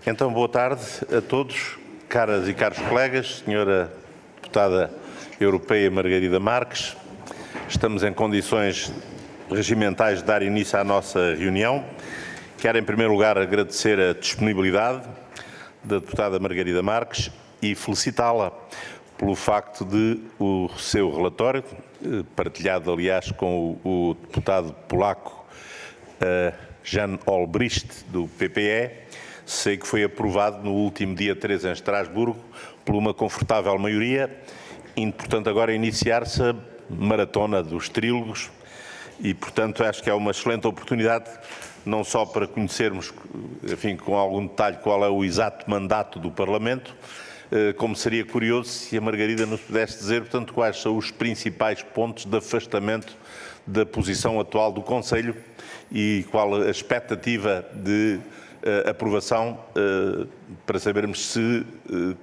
Então, boa tarde a todos, caras e caros colegas, senhora deputada europeia Margarida Marques. Estamos em condições regimentais de dar início à nossa reunião. Quero, em primeiro lugar, agradecer a disponibilidade da deputada Margarida Marques e felicitá-la pelo facto de o seu relatório, partilhado, aliás, com o deputado polaco Jan Olbrycht, do PPE, sei que foi aprovado no último dia 3 em Estrasburgo por uma confortável maioria, indo, portanto, agora iniciar-se a maratona dos trílogos e, portanto, acho que é uma excelente oportunidade, não só para conhecermos, enfim, com algum detalhe qual é o exato mandato do Parlamento, como seria curioso se a Margarida nos pudesse dizer, portanto, quais são os principais pontos de afastamento da posição atual do Conselho e qual a expectativa de aprovação para sabermos se,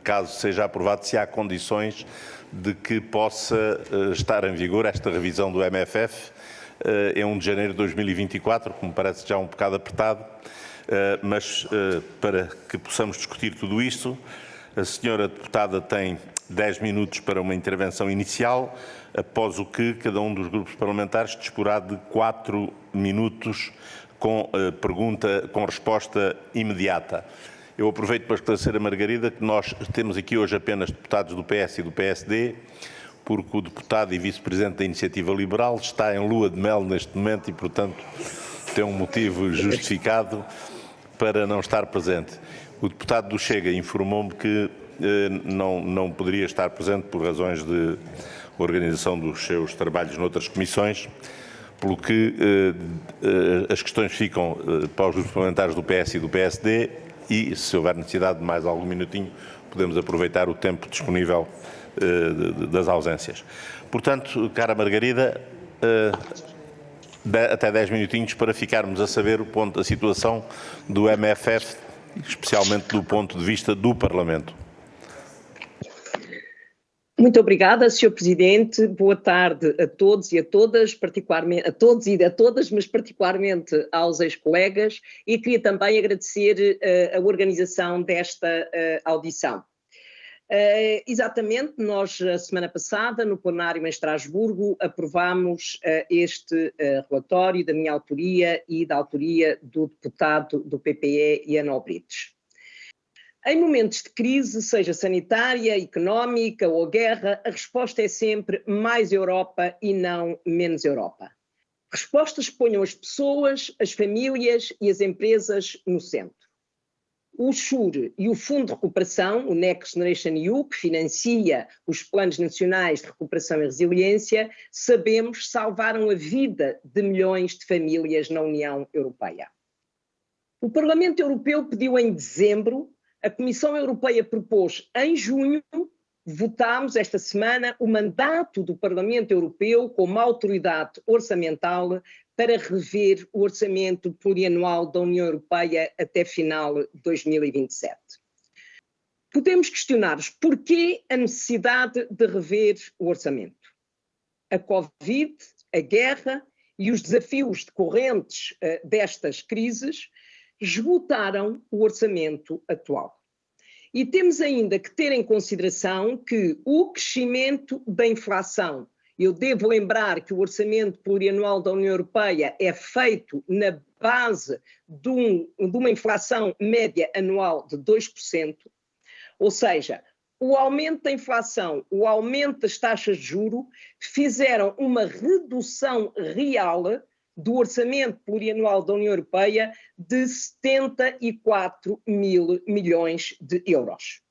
caso seja aprovado, se há condições de que possa estar em vigor esta revisão do MFF em 1 de janeiro de 2024, que me parece já um bocado apertado, mas para que possamos discutir tudo isto, a senhora deputada tem 10 minutos para uma intervenção inicial, após o que cada um dos grupos parlamentares disporá de 4 minutos com pergunta, com resposta imediata. Eu aproveito para esclarecer a Margarida que nós temos aqui hoje apenas deputados do PS e do PSD, porque o deputado e vice-presidente da Iniciativa Liberal está em lua de mel neste momento e, portanto, tem um motivo justificado para não estar presente. O deputado do Chega informou-me que não poderia estar presente por razões de organização dos seus trabalhos noutras comissões, pelo que as questões ficam para os grupos parlamentares do PS e do PSD e, se houver necessidade de mais algum minutinho, podemos aproveitar o tempo disponível das ausências. Portanto, cara Margarida, até 10 minutinhos para ficarmos a saber a situação do MFF, especialmente do ponto de vista do Parlamento. Muito obrigada, Sr. Presidente. Boa tarde a todos e a todas, particularmente a todos e a todas, mas particularmente aos ex-colegas, e queria também agradecer a organização desta audição. Exatamente, nós, a semana passada, no plenário em Estrasburgo, aprovámos este relatório da minha autoria e da autoria do deputado do PPE, Jan Olbrycht. Em momentos de crise, seja sanitária, económica ou guerra, a resposta é sempre mais Europa e não menos Europa. Respostas que ponham as pessoas, as famílias e as empresas no centro. O SURE e o Fundo de Recuperação, o Next Generation EU, que financia os planos nacionais de recuperação e resiliência, sabemos, salvaram a vida de milhões de famílias na União Europeia. O Parlamento Europeu pediu em dezembro, a Comissão Europeia propôs em junho, votámos esta semana o mandato do Parlamento Europeu como autoridade orçamental para rever o orçamento plurianual da União Europeia até final de 2027. Podemos questionar-nos porquê a necessidade de rever o orçamento. A Covid, a guerra e os desafios decorrentes destas crises esgotaram o orçamento atual. E temos ainda que ter em consideração que o crescimento da inflação, eu devo lembrar que o orçamento plurianual da União Europeia é feito na base de uma inflação média anual de 2%, ou seja, o aumento da inflação, o aumento das taxas de juros fizeram uma redução real do orçamento plurianual da União Europeia de 74 mil milhões de euros.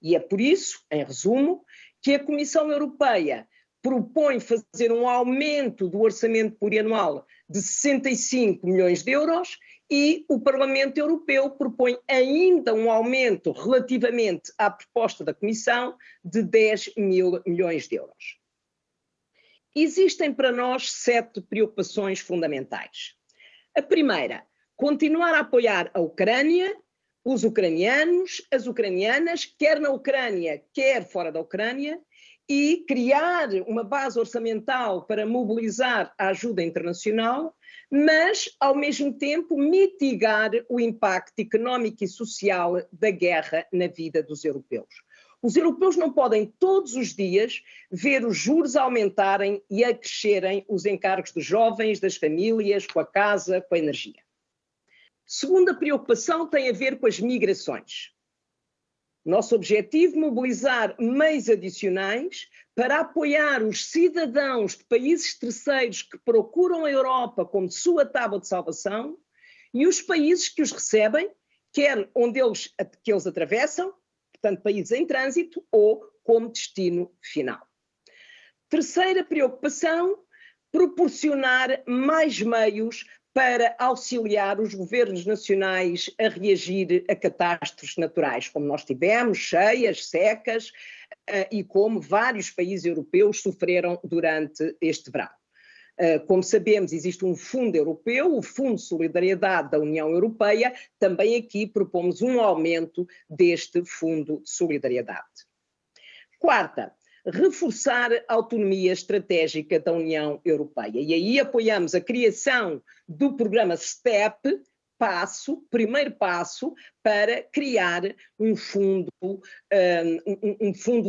E é por isso, em resumo, que a Comissão Europeia propõe fazer um aumento do orçamento plurianual de 65 milhões de euros e o Parlamento Europeu propõe ainda um aumento relativamente à proposta da Comissão de 10 mil milhões de euros. Existem para nós 7 preocupações fundamentais. A primeira, continuar a apoiar a Ucrânia, os ucranianos, as ucranianas, quer na Ucrânia, quer fora da Ucrânia, e criar uma base orçamental para mobilizar a ajuda internacional, mas, ao mesmo tempo, mitigar o impacto económico e social da guerra na vida dos europeus. Os europeus não podem todos os dias ver os juros aumentarem e a crescerem os encargos dos jovens, das famílias, com a casa, com a energia. Segunda preocupação tem a ver com as migrações. Nosso objetivo é mobilizar meios adicionais para apoiar os cidadãos de países terceiros que procuram a Europa como sua tábua de salvação e os países que os recebem, quer onde eles atravessam, portanto países em trânsito, ou como destino final. Terceira preocupação, proporcionar mais meios para auxiliar os governos nacionais a reagir a catástrofes naturais, como nós tivemos, cheias, secas, e como vários países europeus sofreram durante este verão. Como sabemos, existe um fundo europeu, o Fundo de Solidariedade da União Europeia, também aqui propomos um aumento deste Fundo de Solidariedade. Quarta, reforçar a autonomia estratégica da União Europeia. E aí apoiamos a criação do programa STEP, primeiro passo, para criar um fundo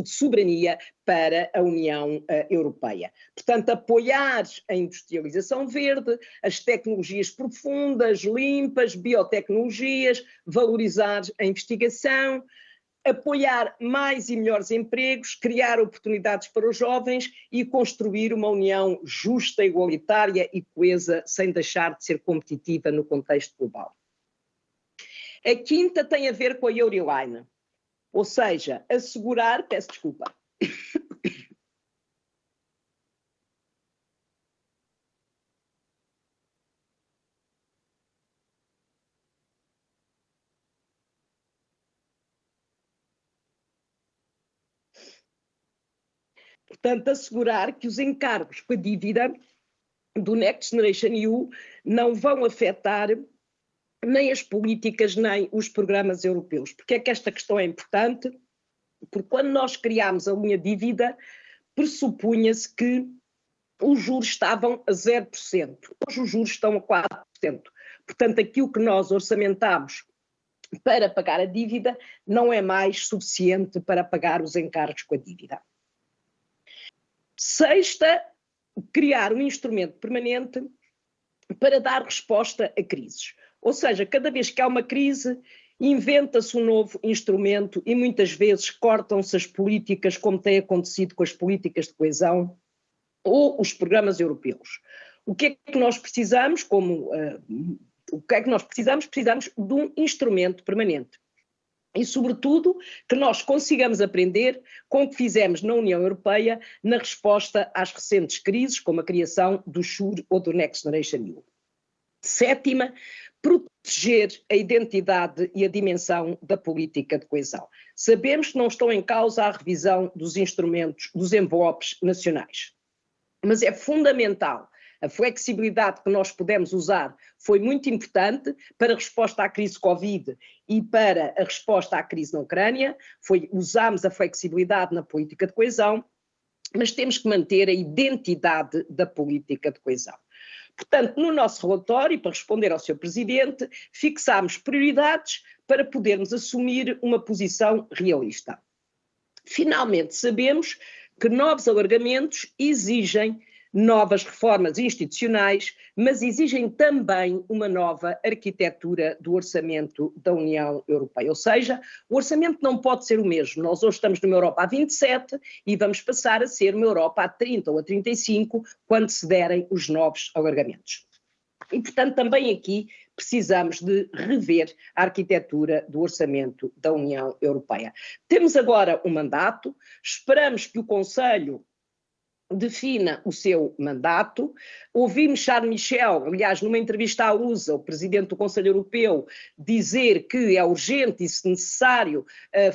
de soberania para a União Europeia. Portanto, apoiar a industrialização verde, as tecnologias profundas, limpas, biotecnologias, valorizar a investigação, apoiar mais e melhores empregos, criar oportunidades para os jovens e construir uma União justa, igualitária e coesa, sem deixar de ser competitiva no contexto global. A quinta tem a ver com a Euroline, ou seja, assegurar, peço desculpa, portanto, assegurar que os encargos com a dívida do Next Generation EU não vão afetar nem as políticas, nem os programas europeus. Porque é que esta questão é importante? Porque quando nós criámos a linha dívida, pressupunha-se que os juros estavam a 0%. Hoje os juros estão a 4%. Portanto, aquilo que nós orçamentámos para pagar a dívida não é mais suficiente para pagar os encargos com a dívida. Sexta, criar um instrumento permanente para dar resposta a crises. Ou seja, cada vez que há uma crise, inventa-se um novo instrumento e muitas vezes cortam-se as políticas, como tem acontecido com as políticas de coesão ou os programas europeus. O que é que nós precisamos? Precisamos de um instrumento permanente. E, sobretudo, que nós consigamos aprender com o que fizemos na União Europeia na resposta às recentes crises, como a criação do SURE ou do Next Generation EU. Sétima, proteger a identidade e a dimensão da política de coesão. Sabemos que não estão em causa a revisão dos instrumentos, dos envelopes nacionais, mas é fundamental. A flexibilidade que nós pudemos usar foi muito importante para a resposta à crise Covid e para a resposta à crise na Ucrânia. Usámos a flexibilidade na política de coesão, mas temos que manter a identidade da política de coesão. Portanto, no nosso relatório, para responder ao Sr. Presidente, fixámos prioridades para podermos assumir uma posição realista. Finalmente, sabemos que novos alargamentos exigem novas reformas institucionais, mas exigem também uma nova arquitetura do orçamento da União Europeia. Ou seja, o orçamento não pode ser o mesmo. Nós hoje estamos numa Europa a 27 e vamos passar a ser uma Europa a 30 ou a 35 quando se derem os novos alargamentos. E, portanto, também aqui precisamos de rever a arquitetura do orçamento da União Europeia. Temos agora um mandato, esperamos que o Conselho defina o seu mandato. Ouvimos Charles Michel, aliás, numa entrevista à USA, o Presidente do Conselho Europeu, dizer que é urgente e, se necessário,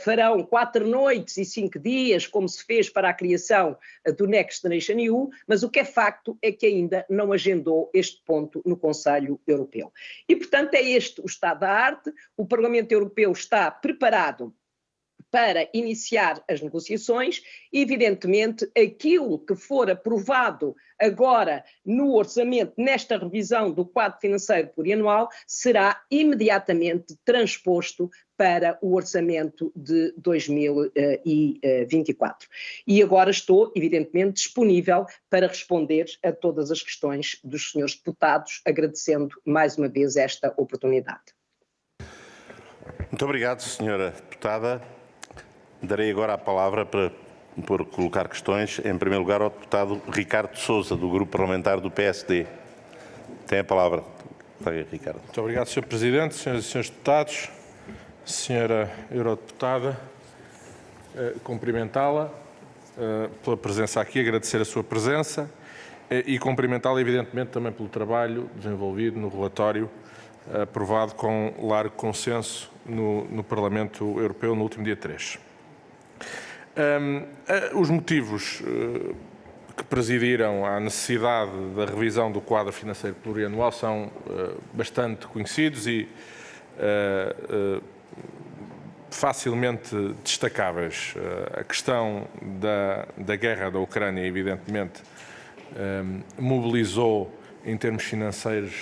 farão 4 noites e 5 dias, como se fez para a criação do Next Generation EU, mas o que é facto é que ainda não agendou este ponto no Conselho Europeu. E, portanto, é este o estado da arte. O Parlamento Europeu está preparado para iniciar as negociações. Evidentemente, aquilo que for aprovado agora no orçamento, nesta revisão do quadro financeiro plurianual, será imediatamente transposto para o orçamento de 2024. E agora estou, evidentemente, disponível para responder a todas as questões dos senhores deputados, agradecendo mais uma vez esta oportunidade. Muito obrigado, senhora deputada. Darei agora a palavra para colocar questões, em primeiro lugar, ao deputado Ricardo de Sousa, do Grupo Parlamentar do PSD. Tem a palavra, Ricardo. Muito obrigado, Sr. Presidente, senhoras e senhores deputados. Senhora Eurodeputada, cumprimentá-la pela presença aqui, agradecer a sua presença e cumprimentá-la, evidentemente, também pelo trabalho desenvolvido no relatório aprovado com largo consenso no Parlamento Europeu no último dia 3. Os motivos que presidiram à necessidade da revisão do quadro financeiro plurianual são bastante conhecidos e facilmente destacáveis. A questão da guerra da Ucrânia, evidentemente, mobilizou em termos financeiros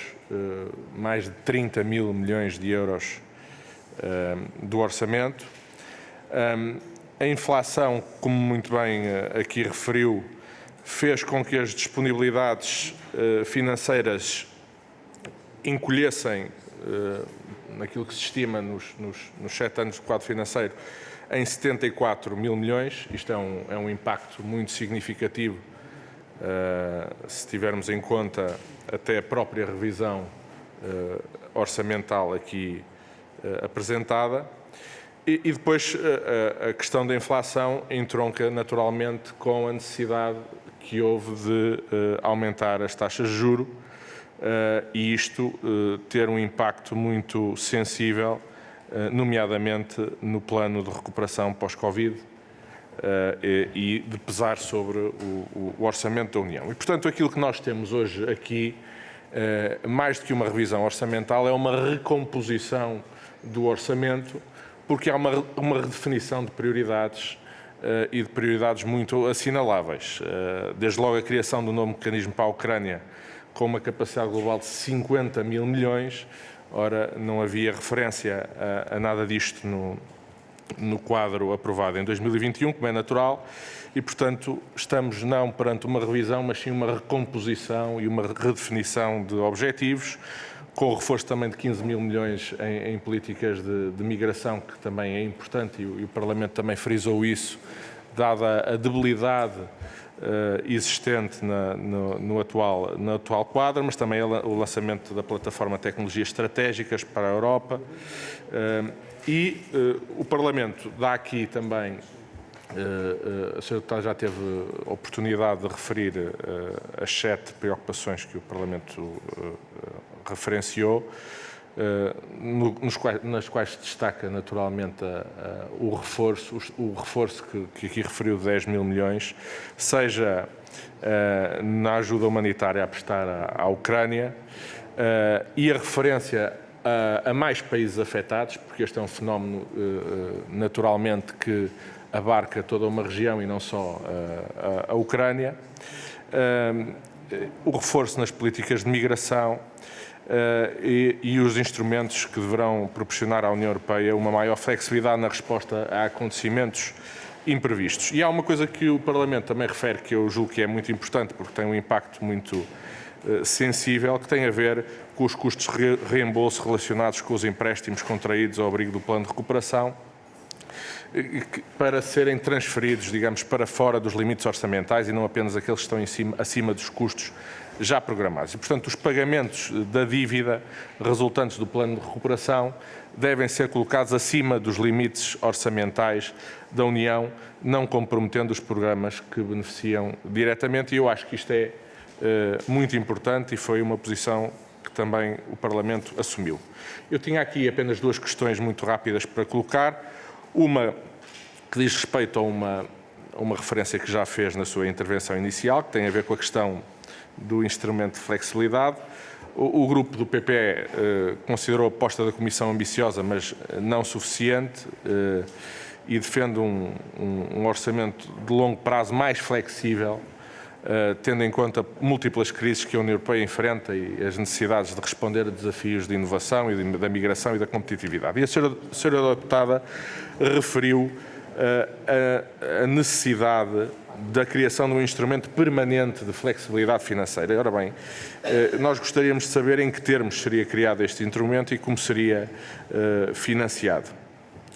mais de 30 mil milhões de euros do orçamento. A inflação, como muito bem aqui referiu, fez com que as disponibilidades financeiras encolhessem naquilo que se estima nos 7 anos de quadro financeiro, em 74 mil milhões. Isto é um impacto muito significativo, se tivermos em conta até a própria revisão orçamental aqui apresentada. E depois a questão da inflação entronca naturalmente com a necessidade que houve de aumentar as taxas de juros, e isto ter um impacto muito sensível, nomeadamente no plano de recuperação pós-Covid, e de pesar sobre o orçamento da União. E, portanto, aquilo que nós temos hoje aqui, mais do que uma revisão orçamental, é uma recomposição do orçamento, porque há uma redefinição de prioridades e de prioridades muito assinaláveis. Desde logo a criação do novo mecanismo para a Ucrânia, com uma capacidade global de 50 mil milhões. Ora, não havia referência a nada disto no quadro aprovado em 2021, como é natural, e, portanto, estamos não perante uma revisão, mas sim uma recomposição e uma redefinição de objetivos, com o reforço também de 15 mil milhões em políticas de migração, que também é importante, e o Parlamento também frisou isso, dada a debilidade existente no atual quadro, mas também o lançamento da plataforma de tecnologias estratégicas para a Europa. O Parlamento dá aqui também, a Sra. Deputada já teve oportunidade de referir as 7 preocupações que o Parlamento referenciou, nas quais se destaca naturalmente o reforço que aqui referiu de 10 mil milhões, seja na ajuda humanitária a prestar à Ucrânia e a referência a mais países afetados, porque este é um fenómeno naturalmente que abarca toda uma região e não só a Ucrânia, o reforço nas políticas de migração e os instrumentos que deverão proporcionar à União Europeia uma maior flexibilidade na resposta a acontecimentos imprevistos. E há uma coisa que o Parlamento também refere, que eu julgo que é muito importante, porque tem um impacto muito sensível, que tem a ver com os custos de reembolso relacionados com os empréstimos contraídos ao abrigo do Plano de Recuperação, para serem transferidos, digamos, para fora dos limites orçamentais e não apenas aqueles que estão acima dos custos já programados. E, portanto, os pagamentos da dívida resultantes do Plano de Recuperação devem ser colocados acima dos limites orçamentais da União, não comprometendo os programas que beneficiam diretamente. E eu acho que isto é muito importante e foi uma posição que também o Parlamento assumiu. Eu tinha aqui apenas 2 questões muito rápidas para colocar. Uma que diz respeito a uma referência que já fez na sua intervenção inicial, que tem a ver com a questão do instrumento de flexibilidade. O grupo do PPE considerou a proposta da Comissão ambiciosa, mas não suficiente, e defende um orçamento de longo prazo mais flexível, tendo em conta múltiplas crises que a União Europeia enfrenta e as necessidades de responder a desafios de inovação e da migração e da competitividade. E a senhora deputada referiu a necessidade da criação de um instrumento permanente de flexibilidade financeira. Ora bem, nós gostaríamos de saber em que termos seria criado este instrumento e como seria financiado.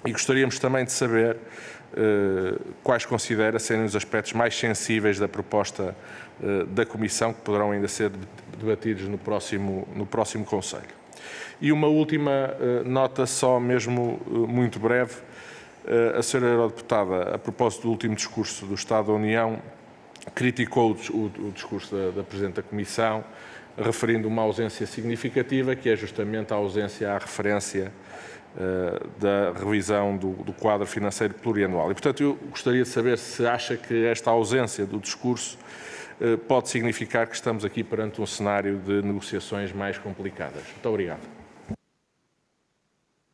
E gostaríamos também de saber quais considera serem os aspectos mais sensíveis da proposta da Comissão, que poderão ainda ser debatidos no próximo Conselho. E uma última nota, só mesmo muito breve. A senhora eurodeputada, a propósito do último discurso do Estado da União, criticou o discurso da Presidente da Comissão, referindo uma ausência significativa, que é justamente a ausência à referência da revisão do quadro financeiro plurianual. E, portanto, eu gostaria de saber se acha que esta ausência do discurso pode significar que estamos aqui perante um cenário de negociações mais complicadas. Muito obrigado.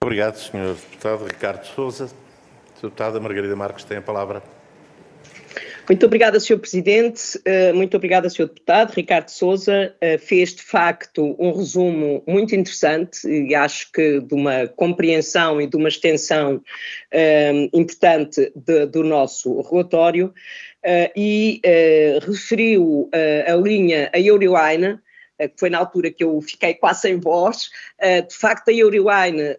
Obrigado, Sr. Deputado Ricardo Sousa. Deputada Margarida Marques tem a palavra. Muito obrigada, Sr. Presidente. Muito obrigada, Sr. Deputado. Ricardo Sousa fez, de facto, um resumo muito interessante e acho que de uma compreensão e de uma extensão importante do nosso relatório e referiu a linha, a Euroline, que foi na altura que eu fiquei quase sem voz. De facto, a Euroline,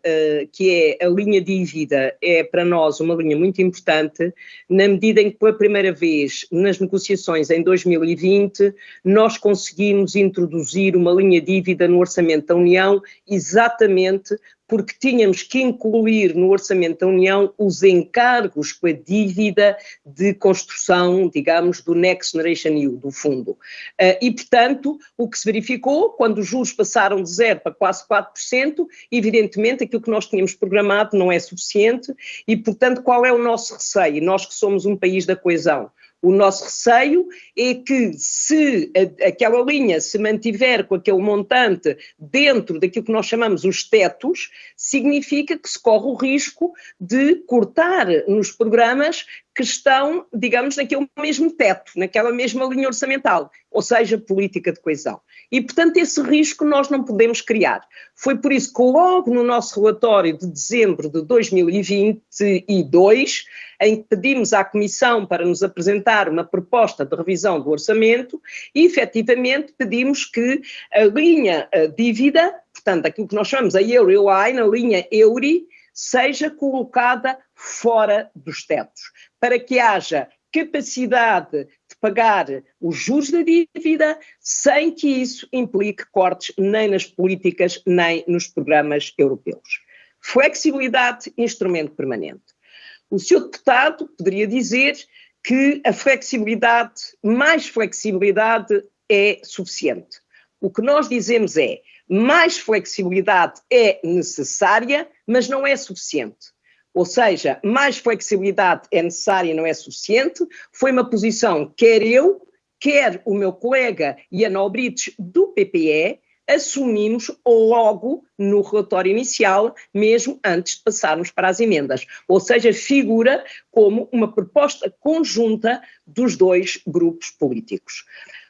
que é a linha dívida, é para nós uma linha muito importante, na medida em que pela primeira vez nas negociações em 2020 nós conseguimos introduzir uma linha dívida no Orçamento da União, exatamente porque tínhamos que incluir no Orçamento da União os encargos com a dívida de construção, digamos, do Next Generation EU, do fundo. E, portanto, o que se verificou, quando os juros passaram de 0 para quase 4%, evidentemente aquilo que nós tínhamos programado não é suficiente e, portanto, qual é o nosso receio? Nós que somos um país da coesão. O nosso receio é que se aquela linha se mantiver com aquele montante dentro daquilo que nós chamamos os tetos, significa que se corre o risco de cortar nos programas que estão, digamos, naquele mesmo teto, naquela mesma linha orçamental, ou seja, política de coesão. E, portanto, esse risco nós não podemos criar. Foi por isso que logo no nosso relatório de dezembro de 2022, em que pedimos à Comissão para nos apresentar uma proposta de revisão do orçamento, e efetivamente pedimos que a linha dívida, portanto, aquilo que nós chamamos a Euroline, a linha EURI, seja colocada fora dos tetos, para que haja capacidade de pagar os juros da dívida sem que isso implique cortes nem nas políticas nem nos programas europeus. Flexibilidade, instrumento permanente. O Sr. Deputado poderia dizer que a flexibilidade, mais flexibilidade é suficiente. O que nós dizemos é, mais flexibilidade é necessária, mas não é suficiente. Ou seja, mais flexibilidade é necessária e não é suficiente. Foi uma posição, quer eu, quer o meu colega Ian Olbrycht do PPE, assumimos logo no relatório inicial, mesmo antes de passarmos para as emendas. Ou seja, figura como uma proposta conjunta dos dois grupos políticos.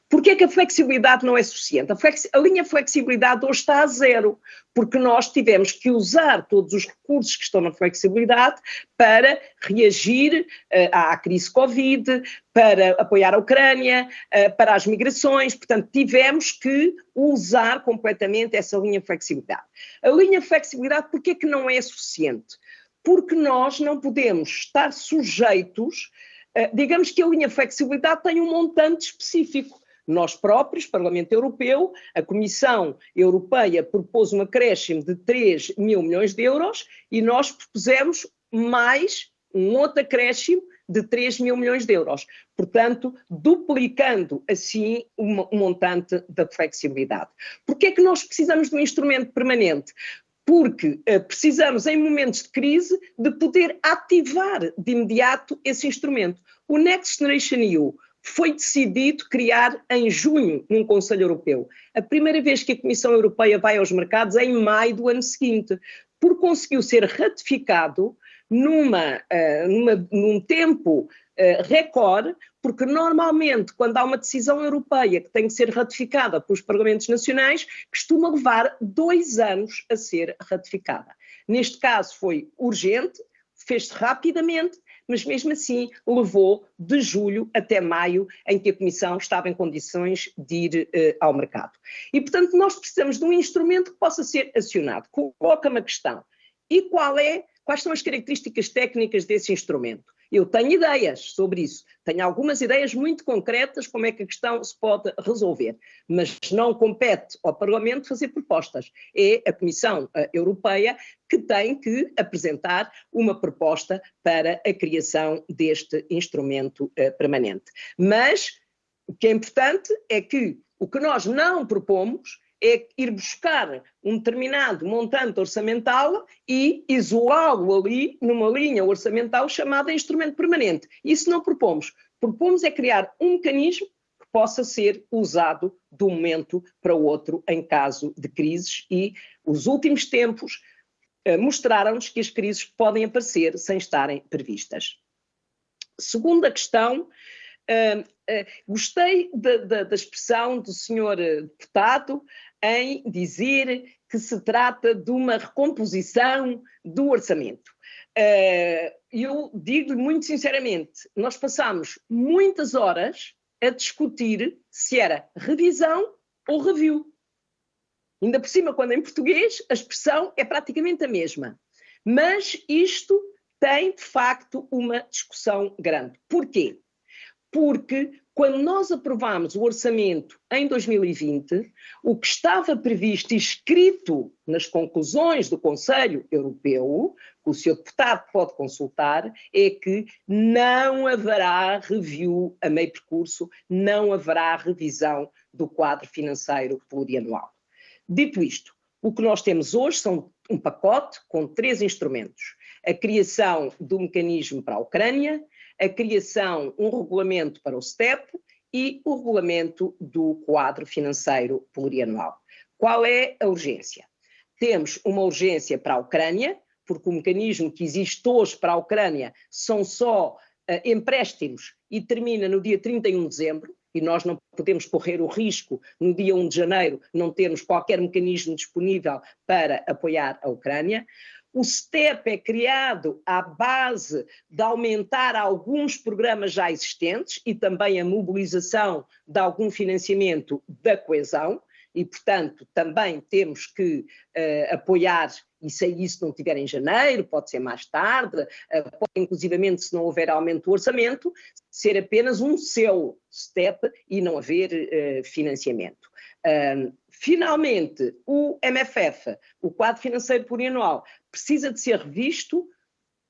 Porquê é que a flexibilidade não é suficiente? A linha flexibilidade hoje está a 0, porque nós tivemos que usar todos os recursos que estão na flexibilidade para reagir à crise Covid, para apoiar a Ucrânia, para as migrações, portanto tivemos que usar completamente essa linha flexibilidade. A linha flexibilidade, porquê é que não é suficiente? Porque nós não podemos estar sujeitos, digamos que a linha flexibilidade tem um montante específico. Nós próprios, Parlamento Europeu, a Comissão Europeia propôs um acréscimo de 3 mil milhões de euros e nós propusemos mais um outro acréscimo de 3 mil milhões de euros. Portanto, duplicando assim o montante da flexibilidade. Porquê é que nós precisamos de um instrumento permanente? Porque precisamos, em momentos de crise, de poder ativar de imediato esse instrumento. O Next Generation EU foi decidido criar em junho num Conselho Europeu. A primeira vez que a Comissão Europeia vai aos mercados é em maio do ano seguinte, porque conseguiu ser ratificado num tempo recorde, porque normalmente quando há uma decisão europeia que tem que ser ratificada pelos Parlamentos Nacionais, costuma levar 2 anos a ser ratificada. Neste caso foi urgente, fez-se rapidamente, mas mesmo assim levou de julho até maio, em que a Comissão estava em condições de ir ao mercado. E, portanto, nós precisamos de um instrumento que possa ser acionado. Coloca-me a questão. E quais são as características técnicas desse instrumento? Eu tenho ideias sobre isso, tenho algumas ideias muito concretas como é que a questão se pode resolver, mas não compete ao Parlamento fazer propostas. É a Comissão Europeia que tem que apresentar uma proposta para a criação deste instrumento permanente. Mas o que é importante é que o que nós não propomos é ir buscar um determinado montante orçamental e isolá-lo ali numa linha orçamental chamada instrumento permanente. Isso não propomos. Propomos é criar um mecanismo que possa ser usado de um momento para o outro em caso de crises, e os últimos tempos mostraram-nos que as crises podem aparecer sem estarem previstas. Segunda questão. Gostei da expressão do senhor deputado em dizer que se trata de uma recomposição do orçamento. Eu digo-lhe muito sinceramente, nós passámos muitas horas a discutir se era revisão ou review. Ainda por cima, quando em português a expressão é praticamente a mesma. Mas isto tem, de facto, uma discussão grande. Porquê? Porque quando nós aprovámos o orçamento em 2020, o que estava previsto e escrito nas conclusões do Conselho Europeu, que o Sr. Deputado pode consultar, é que não haverá review a meio percurso, não haverá revisão do quadro financeiro plurianual. Dito isto, o que nós temos hoje são um pacote com 3 instrumentos. A criação do mecanismo para a Ucrânia, a criação, um regulamento para o STEP e o regulamento do quadro financeiro plurianual. Qual é a urgência? Temos uma urgência para a Ucrânia, porque o mecanismo que existe hoje para a Ucrânia são só empréstimos e termina no dia 31 de dezembro, e nós não podemos correr o risco, no dia 1 de janeiro, não termos qualquer mecanismo disponível para apoiar a Ucrânia. O STEP é criado à base de aumentar alguns programas já existentes e também a mobilização de algum financiamento da coesão, e, portanto, também temos que apoiar, e se isso não tiver em janeiro, pode ser mais tarde, pode, inclusivamente, se não houver aumento do orçamento, ser apenas um seu STEP e não haver financiamento. Finalmente, o MFF, o quadro financeiro plurianual, precisa de ser revisto.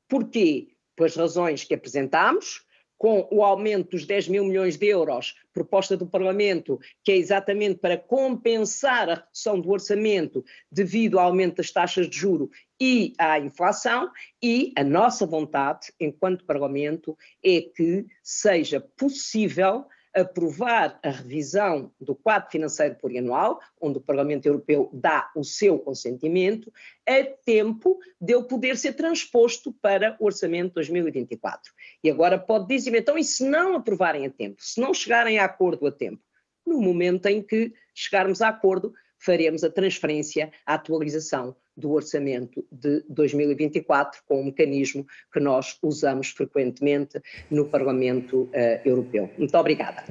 Porquê? Pelas razões que apresentámos, com o aumento dos 10 mil milhões de euros, proposta do Parlamento, que é exatamente para compensar a redução do orçamento devido ao aumento das taxas de juros e à inflação, e a nossa vontade, enquanto Parlamento, é que seja possível aprovar a revisão do quadro financeiro plurianual, onde o Parlamento Europeu dá o seu consentimento, a tempo de ele poder ser transposto para o orçamento de 2024. E agora pode dizer, então, e se não aprovarem a tempo, se não chegarem a acordo a tempo? No momento em que chegarmos a acordo, faremos a transferência, a atualização do orçamento de 2024, com um mecanismo que nós usamos frequentemente no Parlamento Europeu. Muito obrigada.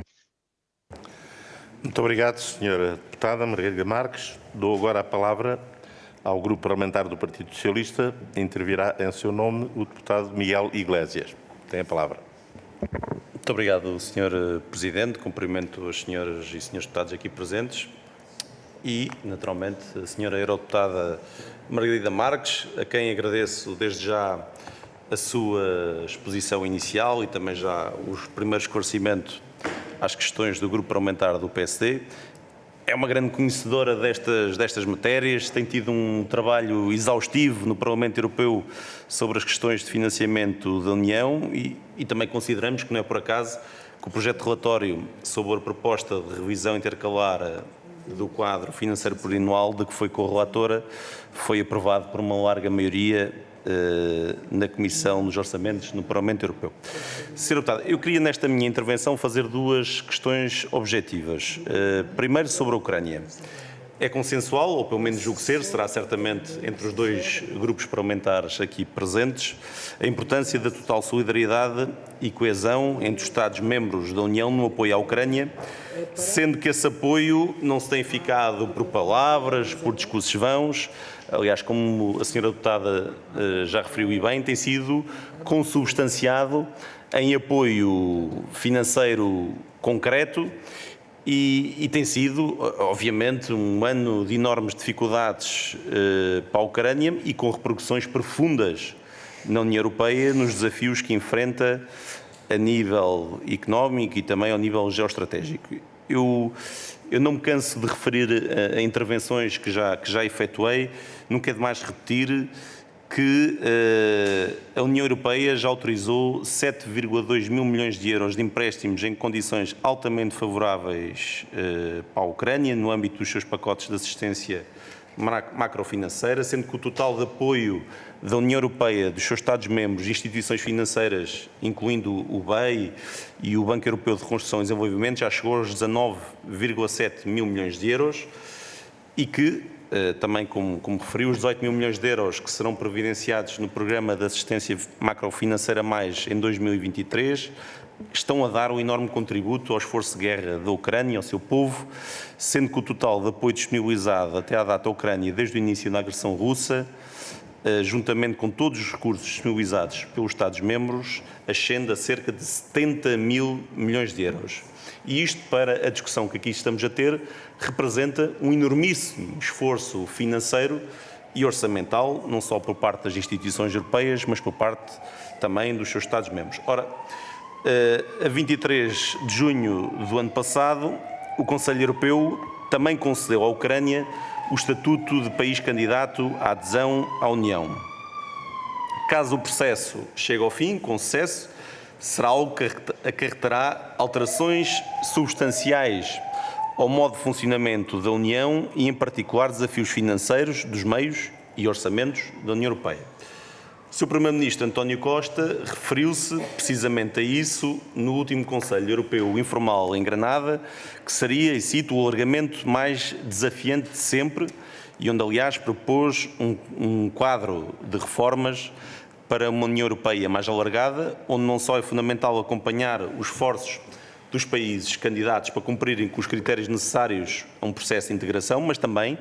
Muito obrigado, Sra. Deputada Margarida Marques. Dou agora a palavra ao Grupo Parlamentar do Partido Socialista. Intervirá em seu nome o deputado Miguel Iglesias. Tem a palavra. Muito obrigado, Sr. Presidente. Cumprimento as senhoras e senhores deputados aqui presentes e, naturalmente, a senhora Eurodeputada Margarida Marques, a quem agradeço desde já a sua exposição inicial e também já os primeiros esclarecimentos às questões do Grupo Parlamentar do PSD. É uma grande conhecedora destas matérias, tem tido um trabalho exaustivo no Parlamento Europeu sobre as questões de financiamento da União e também consideramos que não é por acaso que o projeto de relatório sobre a proposta de revisão intercalar do quadro financeiro plurianual, de que foi correlatora, foi aprovado por uma larga maioria na Comissão dos Orçamentos no Parlamento Europeu. Sr. Deputado, eu queria nesta minha intervenção fazer duas questões objetivas. Primeiro, sobre a Ucrânia. É consensual, ou pelo menos julgo ser, será certamente entre os dois grupos parlamentares aqui presentes, a importância da total solidariedade e coesão entre os Estados-membros da União no apoio à Ucrânia, sendo que esse apoio não se tem ficado por palavras, por discursos vãos. Aliás, como a senhora deputada já referiu e bem, tem sido consubstanciado em apoio financeiro concreto e tem sido, obviamente, um ano de enormes dificuldades para a Ucrânia e com repercussões profundas na União Europeia nos desafios que enfrenta a nível económico e também ao nível geoestratégico. Eu não me canso de referir a intervenções que já efetuei, nunca é demais repetir que a União Europeia já autorizou 7,2 mil milhões de euros de empréstimos em condições altamente favoráveis para a Ucrânia, no âmbito dos seus pacotes de assistência macrofinanceira, sendo que o total de apoio da União Europeia, dos seus Estados-membros e instituições financeiras, incluindo o BEI e o Banco Europeu de Reconstrução e Desenvolvimento, já chegou aos 19,7 mil milhões de euros e que, também como referiu, os 18 mil milhões de euros que serão providenciados no Programa de Assistência Macrofinanceira Mais em 2023 estão a dar um enorme contributo ao esforço de guerra da Ucrânia e ao seu povo, sendo que o total de apoio disponibilizado até à data à Ucrânia desde o início da agressão russa, juntamente com todos os recursos disponibilizados pelos Estados-membros, ascende a cerca de 70 mil milhões de euros. E isto, para a discussão que aqui estamos a ter, representa um enormíssimo esforço financeiro e orçamental, não só por parte das instituições europeias, mas por parte também dos seus Estados-membros. Ora, a 23 de junho do ano passado, o Conselho Europeu também concedeu à Ucrânia o estatuto de país candidato à adesão à União. Caso o processo chegue ao fim, com sucesso, será algo que acarretará alterações substanciais ao modo de funcionamento da União e, em particular, desafios financeiros dos meios e orçamentos da União Europeia. O Sr. Primeiro-Ministro António Costa referiu-se precisamente a isso no último Conselho Europeu Informal em Granada, que seria, e cito, o alargamento mais desafiante de sempre e onde, aliás, propôs um quadro de reformas para uma União Europeia mais alargada, onde não só é fundamental acompanhar os esforços dos países candidatos para cumprirem com os critérios necessários a um processo de integração, mas também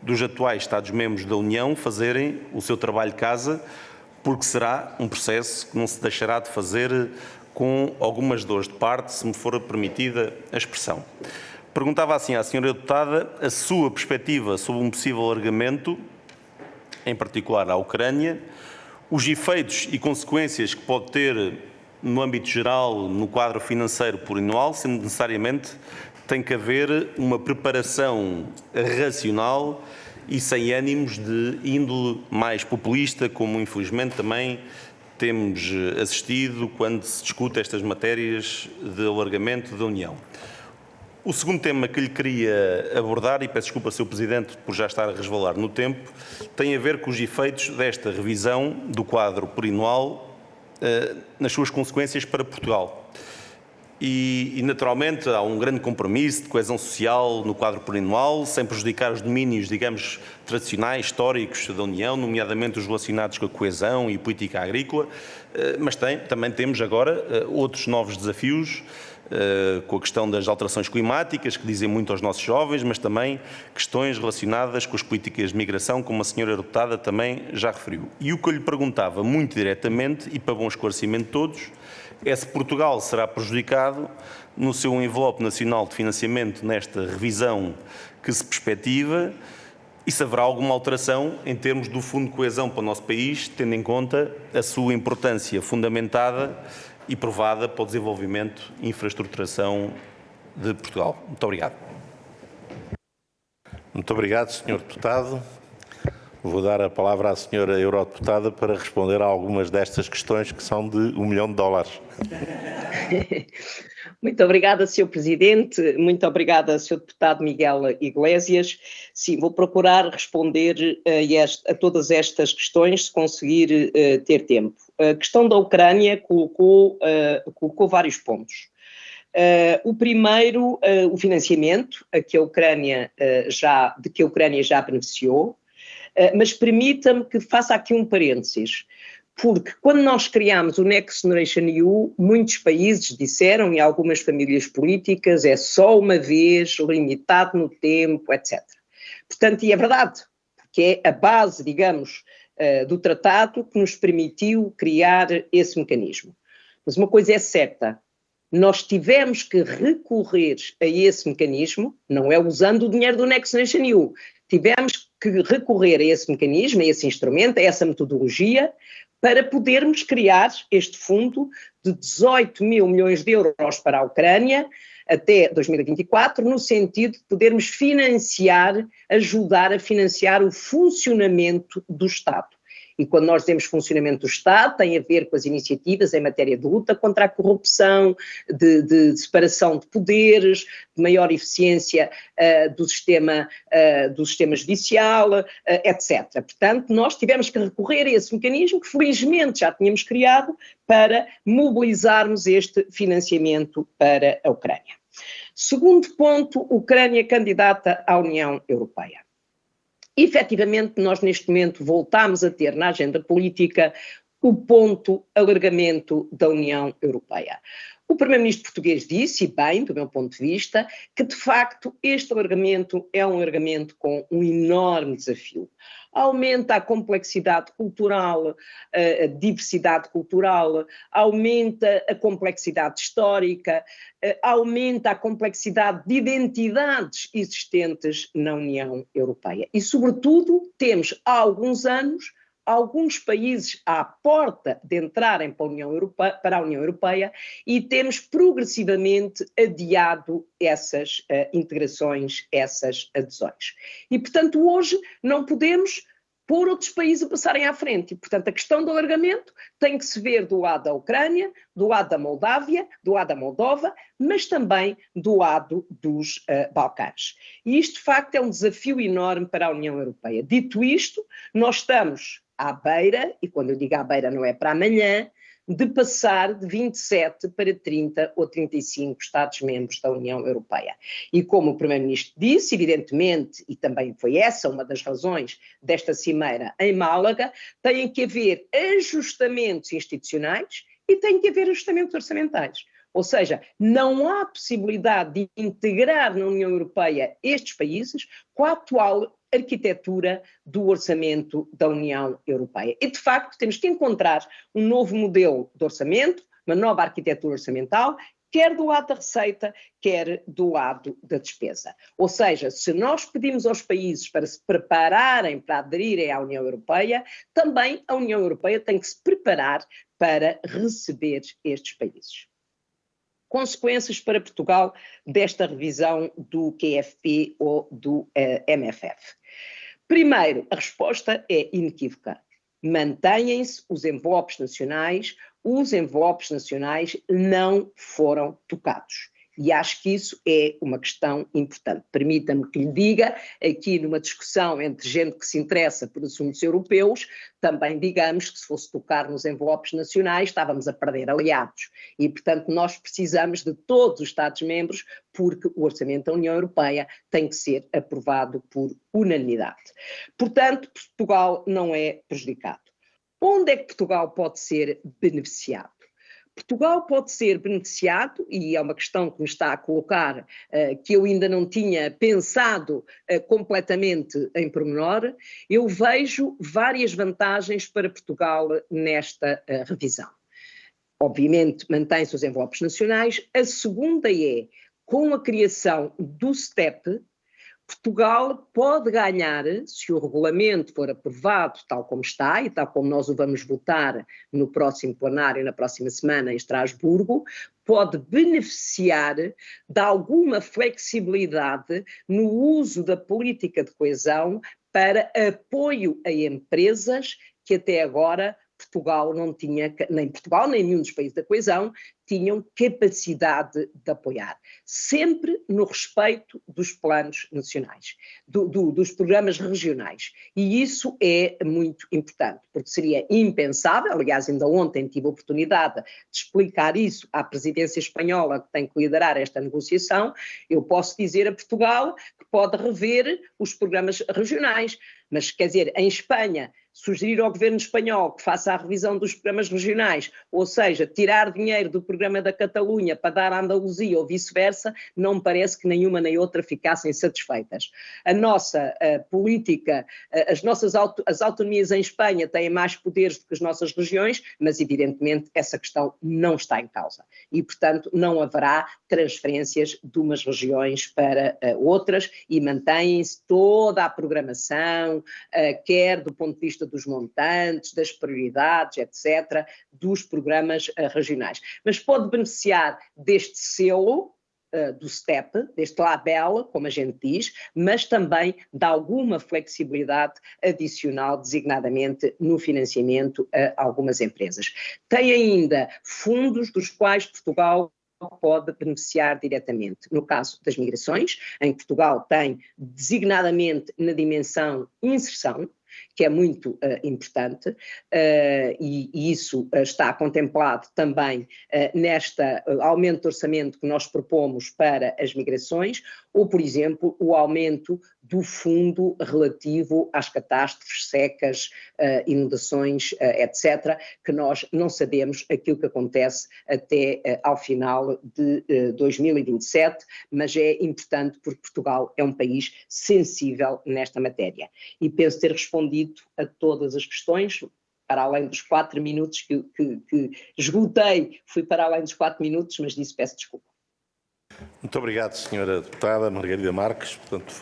dos atuais Estados-membros da União fazerem o seu trabalho de casa, porque será um processo que não se deixará de fazer com algumas dores de parte, se me for permitida a expressão. Perguntava assim à senhora deputada a sua perspectiva sobre um possível alargamento, em particular à Ucrânia, os efeitos e consequências que pode ter no âmbito geral, no quadro financeiro plurianual, sendo necessariamente tem que haver uma preparação racional e sem ânimos de índole mais populista, como infelizmente também temos assistido quando se discute estas matérias de alargamento da União. O segundo tema que lhe queria abordar, e peço desculpa, Sr. Presidente, por já estar a resvalar no tempo, tem a ver com os efeitos desta revisão do quadro plurianual nas suas consequências para Portugal. E, naturalmente, há um grande compromisso de coesão social no quadro plurianual, sem prejudicar os domínios, digamos, tradicionais, históricos da União, nomeadamente os relacionados com a coesão e política agrícola, mas também temos agora outros novos desafios, com a questão das alterações climáticas, que dizem muito aos nossos jovens, mas também questões relacionadas com as políticas de migração, como a senhora deputada também já referiu. E o que eu lhe perguntava muito diretamente, e para bom esclarecimento de todos, é se Portugal será prejudicado no seu envelope nacional de financiamento nesta revisão que se perspectiva e se haverá alguma alteração em termos do Fundo de Coesão para o nosso país, tendo em conta a sua importância fundamentada e provada para o desenvolvimento e infraestruturação de Portugal. Muito obrigado. Muito obrigado, Sr. Deputado. Vou dar a palavra à senhora eurodeputada para responder a algumas destas questões que são de $1 milhão. Muito obrigada, Sr. Presidente. Muito obrigada, Sr. Deputado Miguel Iglesias. Sim, vou procurar responder a todas estas questões, se conseguir ter tempo. A questão da Ucrânia colocou vários pontos. O primeiro, o financiamento de que a Ucrânia já beneficiou, mas permita-me que faça aqui um parênteses, porque quando nós criámos o Next Generation EU, muitos países disseram, e algumas famílias políticas, é só uma vez, limitado no tempo, etc. Portanto, e é verdade, porque é a base, digamos, do tratado que nos permitiu criar esse mecanismo. Mas uma coisa é certa, nós tivemos que recorrer a esse mecanismo, não é usando o dinheiro do Next Generation EU, tivemos que recorrer a esse mecanismo, a esse instrumento, a essa metodologia, para podermos criar este fundo de 18 mil milhões de euros para a Ucrânia até 2024, no sentido de podermos ajudar a financiar o funcionamento do Estado. E quando nós dizemos funcionamento do Estado, tem a ver com as iniciativas em matéria de luta contra a corrupção, de separação de poderes, de maior eficiência do sistema judicial, etc. Portanto, nós tivemos que recorrer a esse mecanismo que felizmente já tínhamos criado para mobilizarmos este financiamento para a Ucrânia. Segundo ponto, Ucrânia candidata à União Europeia. Efetivamente, nós neste momento voltamos a ter na agenda política o ponto alargamento da União Europeia. O primeiro-ministro português disse, e bem, do meu ponto de vista, que de facto este alargamento é um alargamento com um enorme desafio. Aumenta a complexidade cultural, a diversidade cultural, aumenta a complexidade histórica, aumenta a complexidade de identidades existentes na União Europeia. E, sobretudo, temos há alguns anos alguns países à porta de entrarem para a União Europeia e temos progressivamente adiado essas integrações, essas adesões. E, portanto, hoje não podemos pôr outros países a passarem à frente. E, portanto, a questão do alargamento tem que se ver do lado da Ucrânia, do lado da Moldávia, do lado da Moldova, mas também do lado dos Balcãs. E isto, de facto, é um desafio enorme para a União Europeia. Dito isto, nós estamos à beira, e quando eu digo à beira não é para amanhã, de passar de 27 para 30 ou 35 Estados-membros da União Europeia. E como o Primeiro-Ministro disse, evidentemente, e também foi essa uma das razões desta cimeira em Málaga, tem que haver ajustamentos institucionais e tem que haver ajustamentos orçamentais. Ou seja, não há possibilidade de integrar na União Europeia estes países com a atual arquitetura do orçamento da União Europeia. E, de facto, temos que encontrar um novo modelo de orçamento, uma nova arquitetura orçamental, quer do lado da receita, quer do lado da despesa. Ou seja, se nós pedimos aos países para se prepararem para aderirem à União Europeia, também a União Europeia tem que se preparar para receber estes países. Consequências para Portugal desta revisão do QFP ou do MFF. Primeiro, a resposta é inequívoca. Mantêm-se os envelopes nacionais não foram tocados. E acho que isso é uma questão importante. Permita-me que lhe diga, aqui numa discussão entre gente que se interessa por assuntos europeus, também digamos que se fosse tocar nos envelopes nacionais estávamos a perder aliados. E, portanto, nós precisamos de todos os Estados-membros porque o orçamento da União Europeia tem que ser aprovado por unanimidade. Portanto, Portugal não é prejudicado. Onde é que Portugal pode ser beneficiado? Portugal pode ser beneficiado, e é uma questão que me está a colocar, que eu ainda não tinha pensado completamente em pormenor, eu vejo várias vantagens para Portugal nesta revisão. Obviamente mantém-se os envelopes nacionais, a segunda é, com a criação do STEP, Portugal pode ganhar, se o regulamento for aprovado tal como está e tal como nós o vamos votar no próximo plenário, na próxima semana em Estrasburgo, pode beneficiar de alguma flexibilidade no uso da política de coesão para apoio a empresas que até agora Portugal não tinha, nem Portugal, nem nenhum dos países da coesão, tinham capacidade de apoiar. Sempre no respeito dos planos nacionais, dos programas regionais. E isso é muito importante, porque seria impensável, aliás, ainda ontem tive a oportunidade de explicar isso à presidência espanhola que tem que liderar esta negociação, eu posso dizer a Portugal que pode rever os programas regionais, mas quer dizer, em Espanha, sugerir ao governo espanhol que faça a revisão dos programas regionais, ou seja, tirar dinheiro do programa da Catalunha para dar à Andaluzia ou vice-versa, não me parece que nenhuma nem outra ficassem satisfeitas. A nossa política, as autonomias em Espanha têm mais poderes do que as nossas regiões, mas evidentemente essa questão não está em causa e, portanto, não haverá transferências de umas regiões para outras e mantém-se toda a programação, quer do ponto de vista dos montantes, das prioridades, etc., dos programas regionais. Mas pode beneficiar deste selo, do STEP, deste label, como a gente diz, mas também de alguma flexibilidade adicional, designadamente no financiamento a algumas empresas. Tem ainda fundos dos quais Portugal pode beneficiar diretamente. No caso das migrações, em Portugal tem designadamente na dimensão inserção, que é muito importante, e isso está contemplado também neste aumento de orçamento que nós propomos para as migrações, ou, por exemplo, o aumento do fundo relativo às catástrofes, secas, inundações, etc., que nós não sabemos aquilo que acontece até ao final de 2027, mas é importante porque Portugal é um país sensível nesta matéria. E penso ter respondido a todas as questões, para além dos 4 minutos que esgotei, fui para além dos 4 minutos, mas disso peço desculpa. Muito obrigado, Sra. Deputada Margarida Marques. Portanto,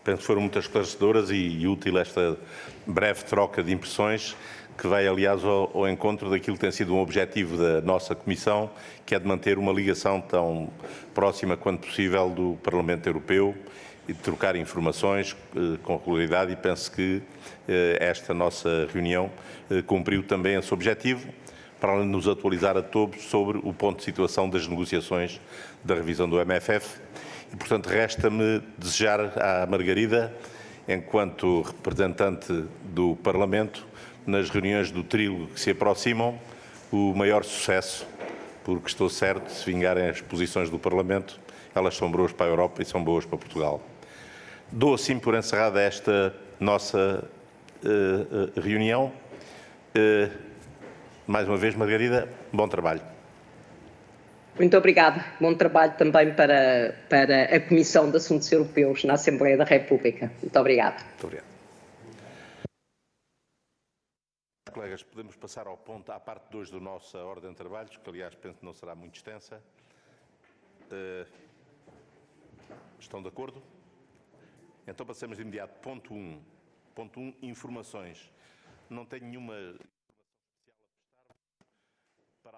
penso que foram muito esclarecedoras e útil esta breve troca de impressões, que vai, aliás, ao encontro daquilo que tem sido um objetivo da nossa Comissão, que é de manter uma ligação tão próxima quanto possível do Parlamento Europeu e de trocar informações com regularidade, e penso que esta nossa reunião cumpriu também esse objetivo, para além de nos atualizar a todos sobre o ponto de situação das negociações da revisão do MFF. E, portanto, resta-me desejar à Margarida, enquanto representante do Parlamento, nas reuniões do trílogo que se aproximam, o maior sucesso, porque estou certo, se vingarem as posições do Parlamento, elas são boas para a Europa e são boas para Portugal. Dou assim por encerrada esta nossa reunião. Mais uma vez, Margarida, bom trabalho. Muito obrigada. Bom trabalho também para a Comissão de Assuntos Europeus na Assembleia da República. Muito obrigada. Muito obrigado. Colegas, podemos passar à parte 2 da nossa ordem de trabalhos, que aliás penso que não será muito extensa. Estão de acordo? Então passamos de imediato. Ponto 1. Ponto 1, informações. Não tenho nenhuma...